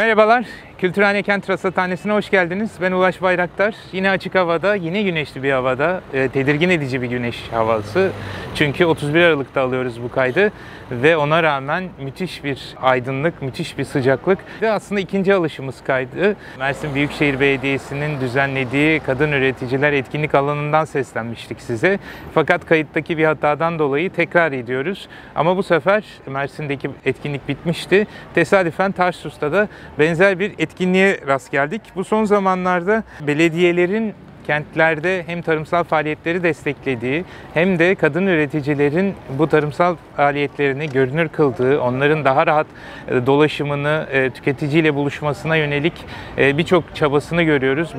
Merhabalar, Kültürhane Kent Rasathanesi'ne hoş geldiniz. Ben Ulaş Bayraktar. Yine açık havada, yine güneşli bir havada, tedirgin edici bir güneş havası. Çünkü 31 Aralık'ta alıyoruz bu kaydı ve ona rağmen müthiş bir aydınlık, müthiş bir sıcaklık ve aslında ikinci alışımız kaydı. Mersin Büyükşehir Belediyesi'nin düzenlediği kadın üreticiler etkinlik alanından seslenmiştik size. Fakat kayıttaki bir hatadan dolayı tekrar ediyoruz. Ama bu sefer Mersin'deki etkinlik bitmişti. Tesadüfen Tarsus'ta da benzer bir etkinliğe rast geldik. Bu son zamanlarda belediyelerin kentlerde hem tarımsal faaliyetleri desteklediği hem de kadın üreticilerin bu tarımsal faaliyetlerini görünür kıldığı, onların daha rahat dolaşımını, tüketiciyle buluşmasına yönelik birçok çabasını görüyoruz,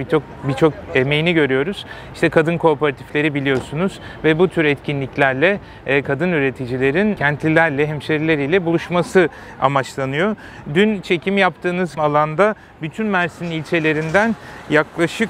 birçok emeğini görüyoruz. İşte kadın kooperatifleri biliyorsunuz ve bu tür etkinliklerle kadın üreticilerin kentlilerle, hemşerileriyle buluşması amaçlanıyor. Dün çekim yaptığınız alanda bütün Mersin ilçelerinden yaklaşık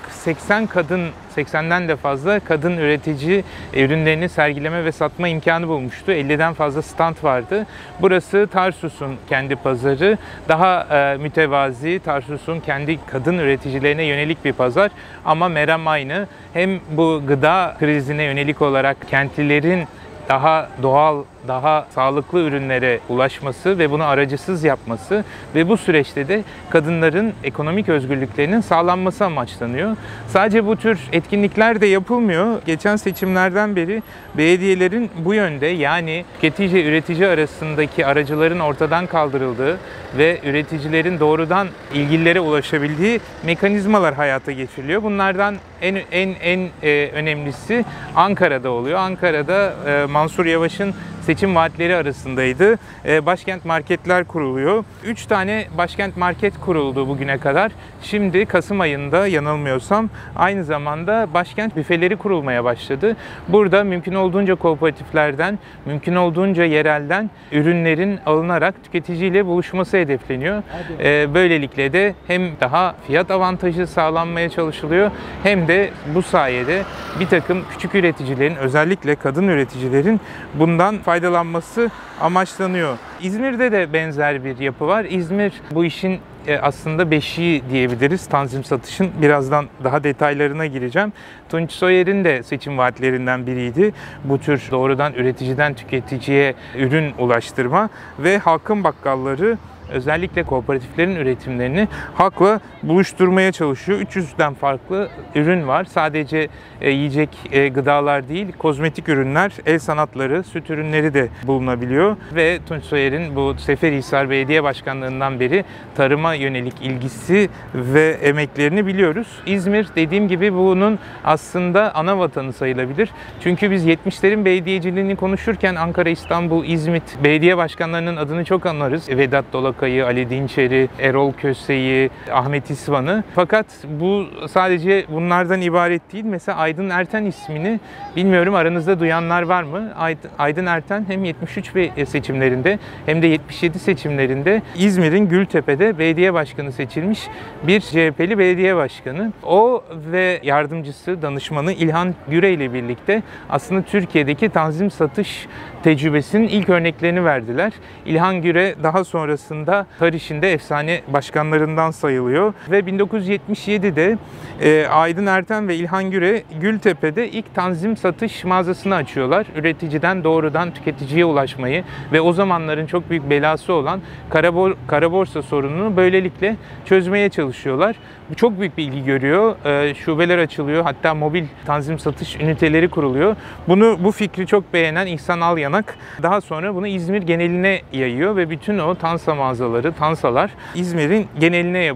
80'den de fazla kadın üretici ürünlerini sergileme ve satma imkanı bulmuştu. 50'den fazla stand vardı. Burası Tarsus'un kendi pazarı. Daha mütevazi, Tarsus'un kendi kadın üreticilerine yönelik bir pazar. Ama merhem aynı. Hem bu gıda krizine yönelik olarak kentlilerin daha doğal, daha sağlıklı ürünlere ulaşması ve bunu aracısız yapması ve bu süreçte de kadınların ekonomik özgürlüklerinin sağlanması amaçlanıyor. Sadece bu tür etkinlikler de yapılmıyor. Geçen seçimlerden beri belediyelerin bu yönde, yani tüketici üretici arasındaki aracıların ortadan kaldırıldığı ve üreticilerin doğrudan ilgililere ulaşabildiği mekanizmalar hayata geçiriliyor. Bunlardan en önemlisi Ankara'da oluyor. Ankara'da Mansur Yavaş'ın seçim vaatleri arasındaydı. Başkent marketler kuruluyor. 3 tane başkent market kuruldu bugüne kadar. Şimdi Kasım ayında yanılmıyorsam aynı zamanda başkent büfeleri kurulmaya başladı. Burada mümkün olduğunca kooperatiflerden, mümkün olduğunca yerelden ürünlerin alınarak tüketiciyle buluşması hedefleniyor. Böylelikle de hem daha fiyat avantajı sağlanmaya çalışılıyor hem de bu sayede bir takım küçük üreticilerin, özellikle kadın üreticilerin bundan faydalanması amaçlanıyor. İzmir'de de benzer bir yapı var. İzmir bu işin aslında beşiği diyebiliriz. Tanzim satışın birazdan daha detaylarına gireceğim. Tunç Soyer'in de seçim vaatlerinden biriydi. Bu tür doğrudan üreticiden tüketiciye ürün ulaştırma ve halkın bakkalları özellikle kooperatiflerin üretimlerini halkla buluşturmaya çalışıyor. 300'den farklı ürün var. Sadece yiyecek gıdalar değil, kozmetik ürünler, el sanatları, süt ürünleri de bulunabiliyor. Ve Tunç Soyer'in bu Seferihisar Belediye Başkanlığı'ndan beri tarıma yönelik ilgisi ve emeklerini biliyoruz. İzmir, dediğim gibi, bunun aslında ana vatanı sayılabilir. Çünkü biz 70'lerin belediyeciliğini konuşurken Ankara, İstanbul, İzmit belediye başkanlarının adını çok anlarız. Vedat Dolakay'ı, Ali Dinçer'i, Erol Köse'yi, Ahmet İsvan'ı. Fakat bu sadece bunlardan ibaret değil. Mesela Aydın Erten ismini bilmiyorum aranızda duyanlar var mı? Aydın Erten hem 73 seçimlerinde hem de 77 seçimlerinde İzmir'in Gültepe'de belediye başkanı seçilmiş bir CHP'li belediye başkanı. O ve yardımcısı, danışmanı İlhan Güre ile birlikte aslında Türkiye'deki tanzim satış tecrübesinin ilk örneklerini verdiler. İlhan Güre daha sonrasında Tariş'in de efsane başkanlarından sayılıyor ve 1977'de Aydın Erten ve İlhan Güre Gültepe'de ilk tanzim satış mağazasını açıyorlar. Üreticiden doğrudan tüketiciye ulaşmayı ve o zamanların çok büyük belası olan kara borsa sorununu böylelikle çözmeye çalışıyorlar. Bu çok büyük bir ilgi görüyor. Şubeler açılıyor. Hatta mobil tanzim satış üniteleri kuruluyor. Bu fikri çok beğenen İhsan Alyanak daha sonra bunu İzmir geneline yayıyor ve bütün o tansa mağazaları, tansalar İzmir'in geneline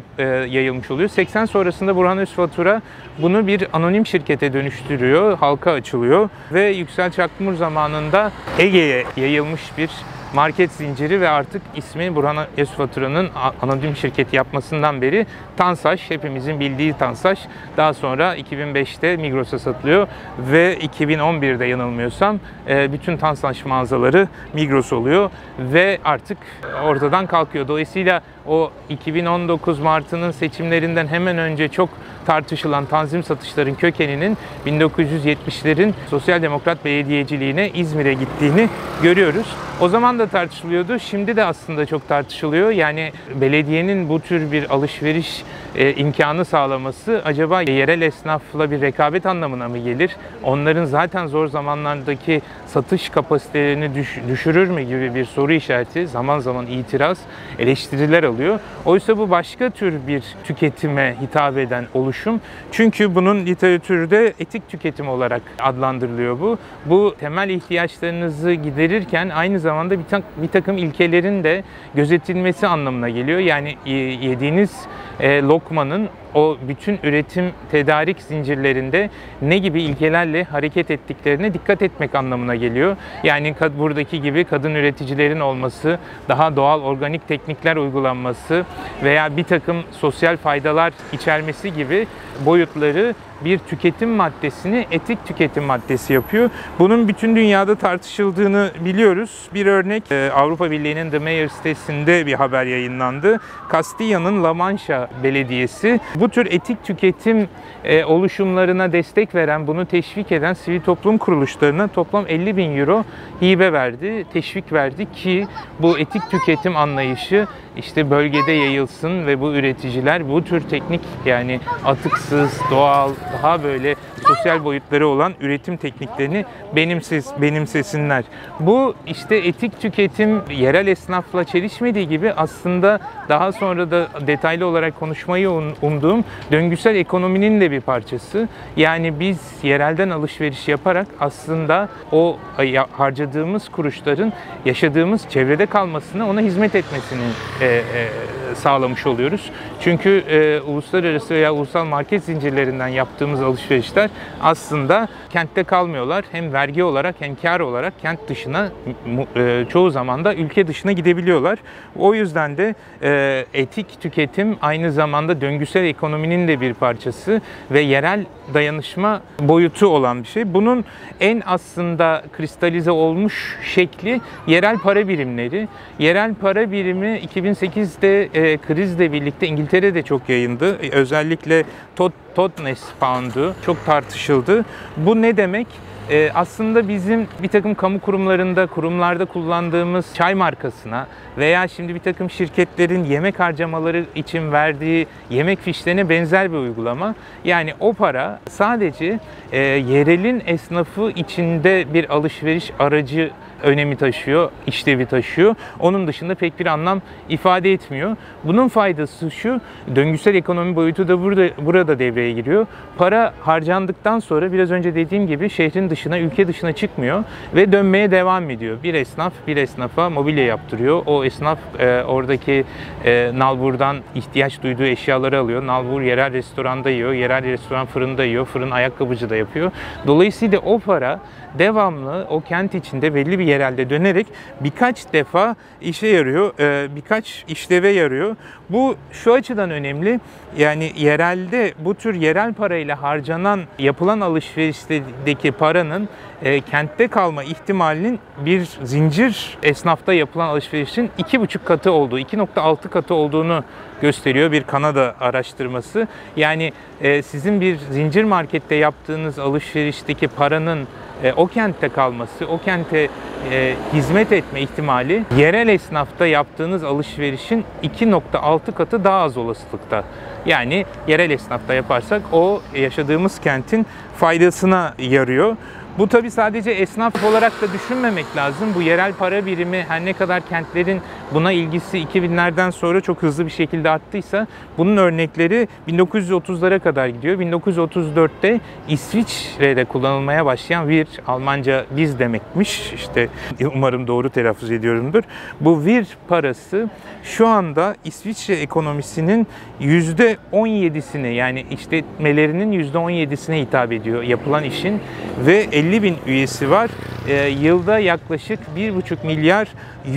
yayılmış oluyor. 80 sonrasında Burhan Özfatura bunu bir anonim şirkete dönüştürüyor, halka açılıyor ve Yüksel Çakmur zamanında Ege'ye yayılmış bir market zinciri ve artık ismi Burhan Özfatura'nın anonim şirket yapmasından beri Tansaş, hepimizin bildiği Tansaş, daha sonra 2005'te Migros'a satılıyor ve 2011'de yanılmıyorsam bütün Tansaş mağazaları Migros oluyor ve artık ortadan kalkıyor. Dolayısıyla o 2019 Mart'ının seçimlerinden hemen önce çok tartışılan tanzim satışların kökeninin 1970'lerin sosyal demokrat belediyeciliğine, İzmir'e gittiğini görüyoruz. O zaman da tartışılıyordu. Şimdi de aslında çok tartışılıyor. Yani belediyenin bu tür bir alışveriş imkanı sağlaması acaba yerel esnafla bir rekabet anlamına mı gelir? Onların zaten zor zamanlardaki satış kapasitelerini düşürür mü gibi bir soru işareti, zaman zaman itiraz, eleştiriler alıyor. Oysa bu başka tür bir tüketime hitap eden oluşum. Çünkü bunun literatürde etik tüketim olarak adlandırılıyor bu. Bu temel ihtiyaçlarınızı giderirken aynı zamanda bir takım ilkelerin de gözetilmesi anlamına geliyor. Yani yediğiniz lokmanın o bütün üretim, tedarik zincirlerinde ne gibi ilkelerle hareket ettiklerine dikkat etmek anlamına geliyor. Yani buradaki gibi kadın üreticilerin olması, daha doğal organik teknikler uygulanması veya bir takım sosyal faydalar içermesi gibi boyutları bir tüketim maddesini etik tüketim maddesi yapıyor. Bunun bütün dünyada tartışıldığını biliyoruz. Bir örnek Avrupa Birliği'nin The Mayor sitesinde bir haber yayınlandı. Castilla'nın La Mancha Belediyesi bu tür etik tüketim oluşumlarına destek veren, bunu teşvik eden sivil toplum kuruluşlarına toplam 50.000 euro hibe verdi, teşvik verdi ki bu etik tüketim anlayışı işte bölgede yayılsın ve bu üreticiler bu tür teknik, yani atıksız, doğal, daha böyle sosyal boyutları olan üretim tekniklerini benimsesinler. Bu işte etik tüketim yerel esnafla çelişmediği gibi aslında daha sonra da detaylı olarak konuşmayı umduğum döngüsel ekonominin de bir parçası. Yani biz yerelden alışveriş yaparak aslında o harcadığımız kuruşların yaşadığımız çevrede kalmasını, ona hizmet etmesini sağlamış oluyoruz. Çünkü uluslararası veya ulusal market zincirlerinden yaptığımız alışverişler aslında kentte kalmıyorlar. Hem vergi olarak hem kar olarak kent dışına, çoğu zaman da ülke dışına gidebiliyorlar. O yüzden de etik tüketim aynı zamanda döngüsel ekonominin de bir parçası ve yerel dayanışma boyutu olan bir şey. Bunun en aslında kristalize olmuş şekli yerel para birimleri. Yerel para birimi 2008'de krizle birlikte İngiltere'de çok yayındı. Özellikle Totnes Pound'u çok tartışıldı. Bu ne demek? Aslında bizim bir takım kamu kurumlarda kullandığımız çay markasına veya şimdi bir takım şirketlerin yemek harcamaları için verdiği yemek fişlerine benzer bir uygulama. Yani o para sadece yerelin esnafı içinde bir alışveriş aracı önemi taşıyor, işlevi taşıyor. Onun dışında pek bir anlam ifade etmiyor. Bunun faydası şu, döngüsel ekonomi boyutu da burada devreye giriyor. Para harcandıktan sonra biraz önce dediğim gibi şehrin dışına, ülke dışına çıkmıyor ve dönmeye devam ediyor. Bir esnaf bir esnafa mobilya yaptırıyor. O esnaf oradaki nalburdan ihtiyaç duyduğu eşyaları alıyor. Nalbur yerel restoranda yiyor, yerel restoran fırında yiyor, fırın ayakkabıcıda yapıyor. Dolayısıyla o para devamlı o kent içinde belli bir yerelde dönerek birkaç defa işe yarıyor, birkaç işleve yarıyor. Bu şu açıdan önemli, yani yerelde bu tür yerel parayla yapılan alışverişteki paranın kentte kalma ihtimalinin bir zincir esnafta yapılan alışverişin 2,5 katı olduğu, 2,6 katı olduğunu gösteriyor bir Kanada araştırması. Yani sizin bir zincir markette yaptığınız alışverişteki paranın o kentte kalması, o kente hizmet etme ihtimali yerel esnafta yaptığınız alışverişin 2,6 katı daha az olasılıkta. Yani yerel esnafta yaparsak o yaşadığımız kentin faydasına yarıyor. Bu tabii sadece esnaf olarak da düşünmemek lazım. Bu yerel para birimi her ne kadar kentlerin buna ilgisi 2000'lerden sonra çok hızlı bir şekilde arttıysa bunun örnekleri 1930'lara kadar gidiyor. 1934'te İsviçre'de kullanılmaya başlayan wir, Almanca biz demekmiş. İşte umarım doğru telaffuz ediyorumdur. Bu wir parası şu anda İsviçre ekonomisinin %17'sine, yani işletmelerinin %17'sine hitap ediyor yapılan işin ve 50.000 üyesi var. Yılda yaklaşık 1,5 milyar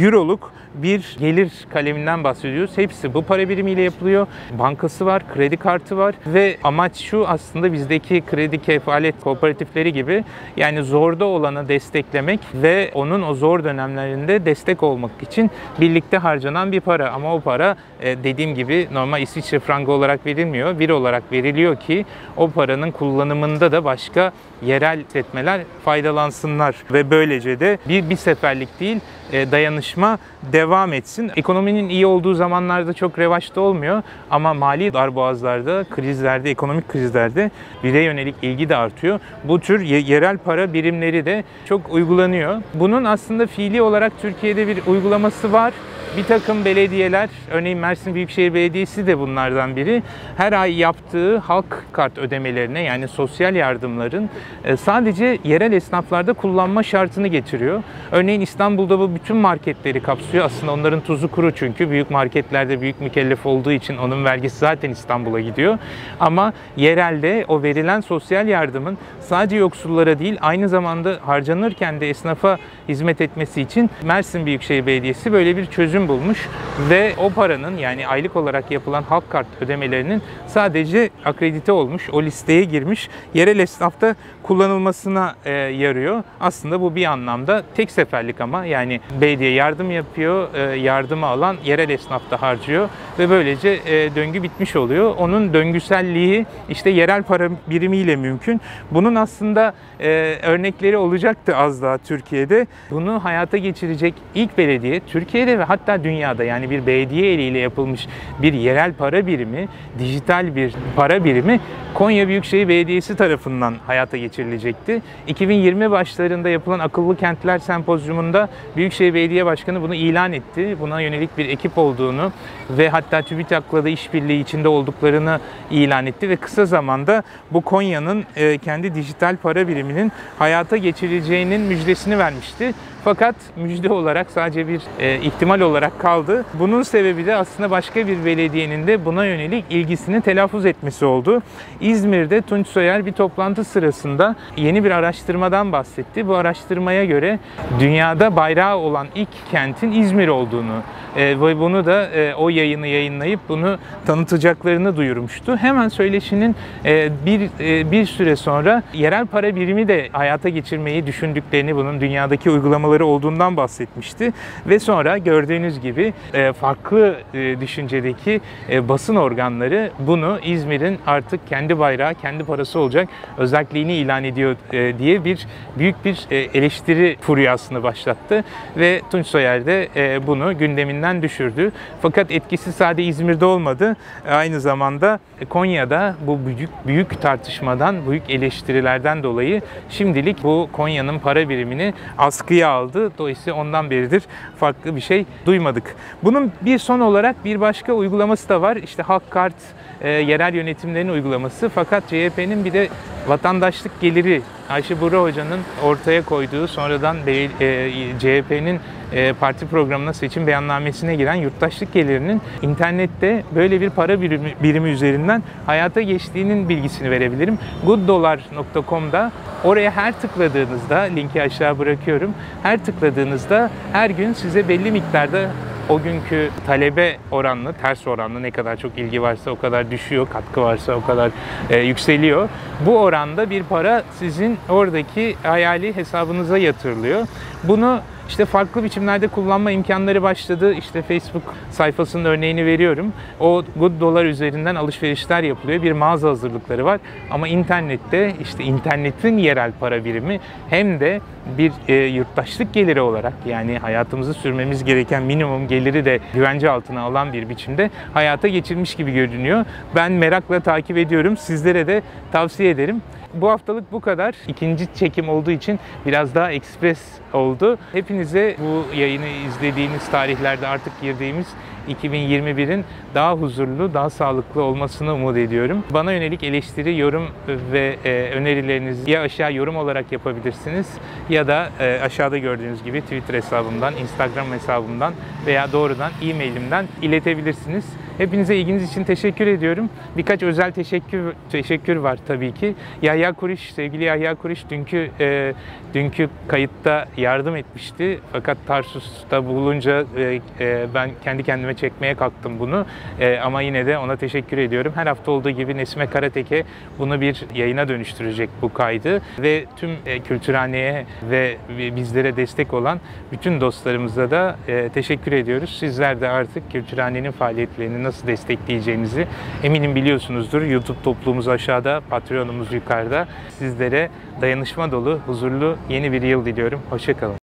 euroluk bir gelir kaleminden bahsediyoruz. Hepsi bu para birimiyle yapılıyor. Bankası var, kredi kartı var ve amaç şu, aslında bizdeki kredi kefalet kooperatifleri gibi, yani zorda olanı desteklemek ve onun o zor dönemlerinde destek olmak için birlikte harcanan bir para. Ama o para dediğim gibi normal İsviçre frangı olarak verilmiyor. Bir olarak veriliyor ki o paranın kullanımında da başka yerel işletmeler faydalansınlar ve böylece de bir seferlik değil, dayanışma devam etsin. Ekonominin iyi olduğu zamanlarda çok revaçta olmuyor ama mali darboğazlarda, krizlerde, ekonomik krizlerde bireye yönelik ilgi de artıyor. Bu tür yerel para birimleri de çok uygulanıyor. Bunun aslında fiili olarak Türkiye'de bir uygulaması var. Bir takım belediyeler, örneğin Mersin Büyükşehir Belediyesi de bunlardan biri, her ay yaptığı halk kart ödemelerine, yani sosyal yardımların sadece yerel esnaflarda kullanma şartını getiriyor. Örneğin İstanbul'da bu bütün marketleri kapsıyor. Aslında onların tuzu kuru, çünkü büyük marketlerde büyük mükellef olduğu için onun vergisi zaten İstanbul'a gidiyor. Ama yerelde o verilen sosyal yardımın sadece yoksullara değil, aynı zamanda harcanırken de esnafa hizmet etmesi için Mersin Büyükşehir Belediyesi böyle bir çözüm bulmuş ve o paranın, yani aylık olarak yapılan halk kart ödemelerinin sadece akredite olmuş, o listeye girmiş yerel esnafta kullanılmasına yarıyor. Aslında bu bir anlamda tek seferlik, ama yani belediye yardım yapıyor, yardımı alan yerel esnaf da harcıyor ve böylece döngü bitmiş oluyor. Onun döngüselliği işte yerel para birimiyle mümkün. Bunun aslında örnekleri olacaktı az daha Türkiye'de. Bunu hayata geçirecek ilk belediye Türkiye'de ve hatta dünyada, yani bir belediye eliyle yapılmış bir yerel para birimi, dijital bir para birimi Konya Büyükşehir Belediyesi tarafından hayata geçirilecekti. 2020 başlarında yapılan Akıllı Kentler Sempozyumunda Büyükşehir Belediye Başkanı bunu ilan etti. Buna yönelik bir ekip olduğunu ve hatta TÜBİTAK'la da işbirliği içinde olduklarını ilan etti ve kısa zamanda bu Konya'nın kendi dijital para biriminin hayata geçirileceğinin müjdesini vermişti. Fakat müjde olarak sadece bir ihtimal olarak kaldı. Bunun sebebi de aslında başka bir belediyenin de buna yönelik ilgisini telaffuz etmesi oldu. İzmir'de Tunç Soyer bir toplantı sırasında yeni bir araştırmadan bahsetti. Bu araştırmaya göre dünyada bayrağı olan ilk kentin İzmir olduğunu ve bunu da o yayını yayınlayıp bunu tanıtacaklarını duyurmuştu. Hemen söyleşinin bir süre sonra yerel para birimi de hayata geçirmeyi düşündüklerini, bunun dünyadaki uygulamaları olduğundan bahsetmişti. Ve sonra gördüğünüz gibi farklı düşüncedeki basın organları bunu İzmir'in artık kendi bayrağı, kendi parası olacak özelliğini ilan ediyor diye büyük bir eleştiri furyasını başlattı ve Tunç Soyer de bunu gündeminden düşürdü. Fakat etkisi sadece İzmir'de olmadı. Aynı zamanda Konya'da bu büyük tartışmadan, büyük eleştirilerden dolayı şimdilik bu Konya'nın para birimini askıya aldı. Dolayısıyla ondan beridir farklı bir şey duymadık. Bunun bir son olarak bir başka uygulaması da var. İşte halk kart, yerel yönetimlerin uygulaması. Fakat CHP'nin bir de vatandaşlık geliri, Ayşe Buğra Hoca'nın ortaya koyduğu, sonradan CHP'nin parti programına, seçim beyannamesine giren yurttaşlık gelirinin internette böyle bir para birimi üzerinden hayata geçtiğinin bilgisini verebilirim. goodollar.com'da, oraya her tıkladığınızda, linki aşağı bırakıyorum, her tıkladığınızda her gün size belli miktarda o günkü talebe oranlı, ters oranlı, ne kadar çok ilgi varsa o kadar düşüyor, katkı varsa o kadar yükseliyor. Bu oranda bir para sizin oradaki hayali hesabınıza yatırılıyor. Bunu İşte farklı biçimlerde kullanma imkanları başladı. İşte Facebook sayfasının örneğini veriyorum. O Good Dollar üzerinden alışverişler yapılıyor. Bir mağaza hazırlıkları var. Ama internette, işte internetin yerel para birimi hem de bir yurttaşlık geliri olarak, yani hayatımızı sürmemiz gereken minimum geliri de güvence altına alan bir biçimde hayata geçirmiş gibi görünüyor. Ben merakla takip ediyorum. Sizlere de tavsiye ederim. Bu haftalık bu kadar. İkinci çekim olduğu için biraz daha ekspres oldu. Hepinize bu yayını izlediğiniz tarihlerde artık girdiğimiz 2021'in daha huzurlu, daha sağlıklı olmasını umut ediyorum. Bana yönelik eleştiri, yorum ve önerilerinizi ya aşağı yorum olarak yapabilirsiniz ya da aşağıda gördüğünüz gibi Twitter hesabımdan, Instagram hesabımdan veya doğrudan e-mailimden iletebilirsiniz. Hepinize ilginiz için teşekkür ediyorum. Birkaç özel teşekkür var tabii ki. Yahya Kuriş, sevgili Yahya Kuriş dünkü kayıtta yardım etmişti. Fakat Tarsus'ta bulunca ben kendi kendime çekmeye kalktım bunu. Ama yine de ona teşekkür ediyorum. Her hafta olduğu gibi Nesime Karatek'e bunu bir yayına dönüştürecek bu kaydı. Ve tüm Kültürhane'ye ve bizlere destek olan bütün dostlarımıza da teşekkür ediyoruz. Sizler de artık Kültürhane'nin faaliyetlerini nasıl destekleyeceğinizi eminim biliyorsunuzdur. YouTube topluluğumuz aşağıda, Patreon'umuz yukarıda. Sizlere dayanışma dolu, huzurlu yeni bir yıl diliyorum. Hoşça kalın.